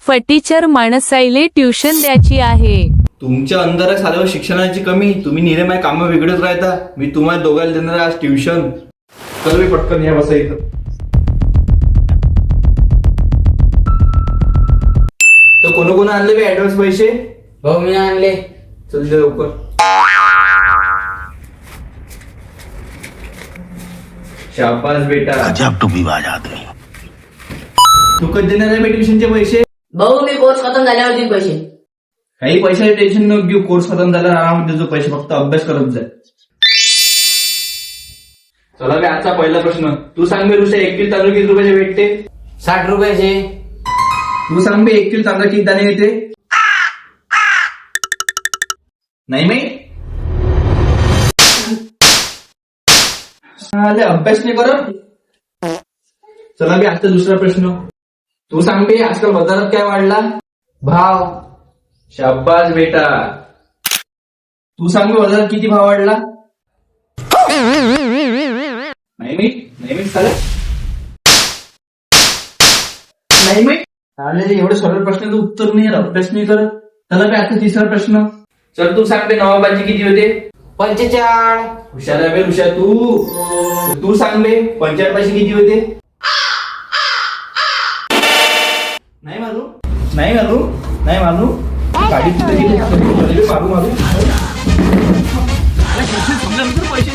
फटीचर माणसाईले tuition द्यायची आहे. तुमच्या अंदर साऱ्या शिक्षणाची कमी. तुम्ही निरमाय कामं वेगळेच राहता. मी तुम्हाला दोघांना देणार आज ट्युशन. चल मी पटकन या बसा इथं. तर कोण आणले बे ऍडव्हान्स पैसे? भाऊ मी आणले. चल दे लवकर. शाबास बेटा. गजब टोपीबाज आदमी. तू कधी देणार आहे बे ट्युशनचे पैसे? भाऊ मी कोर्स खतम झाल्यावर देईन पैसे. काही पैशाचे टेन्शन नको घेऊ. कोर्स खतम झाला आरामात देतो पैसे. फक्त अभ्यास करत जाय. चला बे आजचा पहिला प्रश्न. तू सांग बे ऋषा 1 किलो तांदूळ किती रुपयाचे भेटते? 60 रुपयाचे. तू सांग बे 1 किलो तांदूळ किती दाणे येते? नाही माहित? अभ्यास नाही करत. चला बे आजचा दुसरा प्रश्न. तू सांग बे आजकाल बाजारात काय वाढला? भाव. शाबास बेटा. तू सांग बे बाजारात किती भाव वाढला? नाही माहित चालेल. नाही माहित. एवढे सरळ प्रश्नाचं उत्तर नाही. अभ्यास नाही करत. चला बे आता तिसरा प्रश्न. चल तू सांग बे नवाबाची किती होते? 45. हुशार आहे बे ऋषा तू. तू सांग बे 45 पैसे किती होते? नाही मारू. गाडी तिथे गेली. मारू. पैसे